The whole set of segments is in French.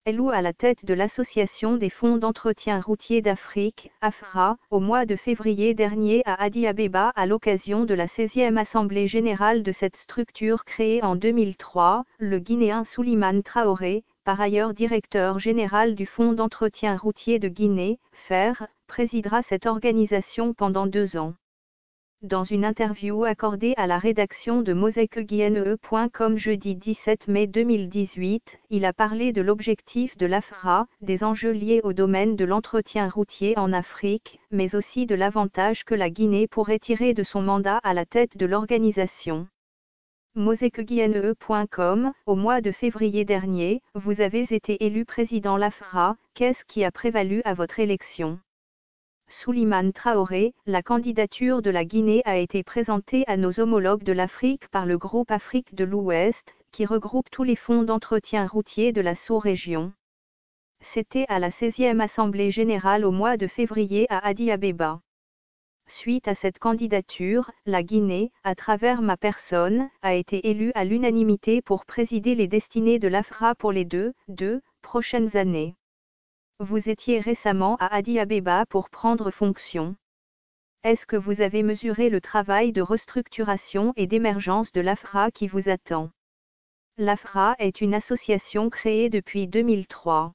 élu à la tête de l'Association des fonds d'entretien routier d'Afrique, AFRA, au mois de février dernier à Addis-Abeba à l'occasion de la 16e Assemblée générale de cette structure créée en 2003, le Guinéen Souleymane Traoré, par ailleurs directeur général du Fonds d'entretien routier de Guinée, FER, présidera cette organisation pendant 2 ans. Dans une interview accordée à la rédaction de mosaicguinéen.com jeudi 17 mai 2018, il a parlé de l'objectif de l'AFRA, des enjeux liés au domaine de l'entretien routier en Afrique, mais aussi de l'avantage que la Guinée pourrait tirer de son mandat à la tête de l'organisation. mosaicguinéen.com, au mois de février dernier, vous avez été élu président l'AFRA, qu'est-ce qui a prévalu à votre élection ? Souleymane Traoré, la candidature de la Guinée a été présentée à nos homologues de l'Afrique par le groupe Afrique de l'Ouest, qui regroupe tous les fonds d'entretien routier de la sous-région. C'était à la 16e Assemblée générale au mois de février à Addis-Abeba. Suite à cette candidature, la Guinée, à travers ma personne, a été élue à l'unanimité pour présider les destinées de l'AFRA pour les deux prochaines années. Vous étiez récemment à Addis-Abeba pour prendre fonction. Est-ce que vous avez mesuré le travail de restructuration et d'émergence de l'AFRA qui vous attend ? L'AFRA est une association créée depuis 2003.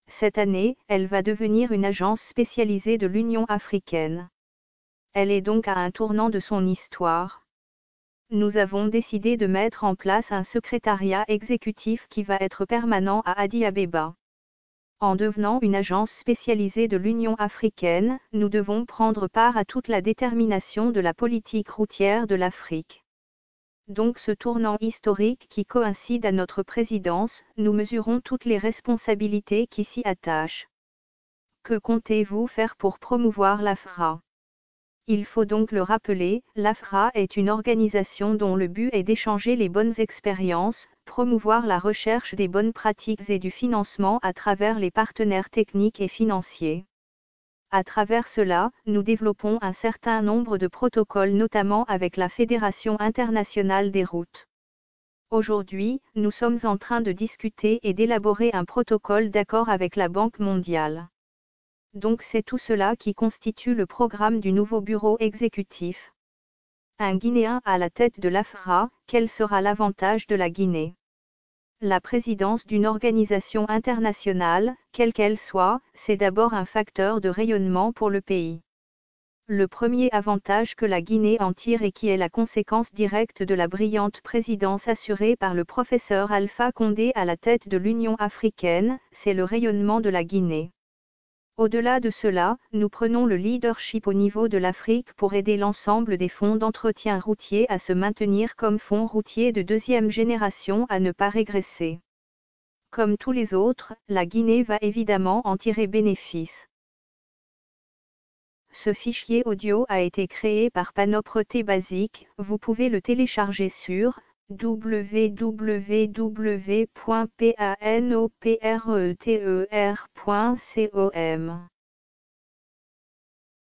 Cette année, elle va devenir une agence spécialisée de l'Union africaine. Elle est donc à un tournant de son histoire. Nous avons décidé de mettre en place un secrétariat exécutif qui va être permanent à Addis-Abeba. En devenant une agence spécialisée de l'Union africaine, nous devons prendre part à toute la détermination de la politique routière de l'Afrique. Donc ce tournant historique qui coïncide à notre présidence, nous mesurons toutes les responsabilités qui s'y attachent. Que comptez-vous faire pour promouvoir l'AFRA ? Il faut donc le rappeler, l'AFRA est une organisation dont le but est d'échanger les bonnes expériences, promouvoir la recherche des bonnes pratiques et du financement à travers les partenaires techniques et financiers. À travers cela, nous développons un certain nombre de protocoles notamment avec la Fédération internationale des routes. Aujourd'hui, nous sommes en train de discuter et d'élaborer un protocole d'accord avec la Banque mondiale. Donc c'est tout cela qui constitue le programme du nouveau bureau exécutif. Un Guinéen à la tête de l'AFRA, quel sera l'avantage de la Guinée ? La présidence d'une organisation internationale, quelle qu'elle soit, c'est d'abord un facteur de rayonnement pour le pays. Le premier avantage que la Guinée en tire et qui est la conséquence directe de la brillante présidence assurée par le professeur Alpha Condé à la tête de l'Union africaine, c'est le rayonnement de la Guinée. Au-delà de cela, nous prenons le leadership au niveau de l'Afrique pour aider l'ensemble des fonds d'entretien routier à se maintenir comme fonds routiers de deuxième génération à ne pas régresser. Comme tous les autres, la Guinée va évidemment en tirer bénéfice. Ce fichier audio a été créé par Panopre Basic, vous pouvez le télécharger sur www.panopretr.com.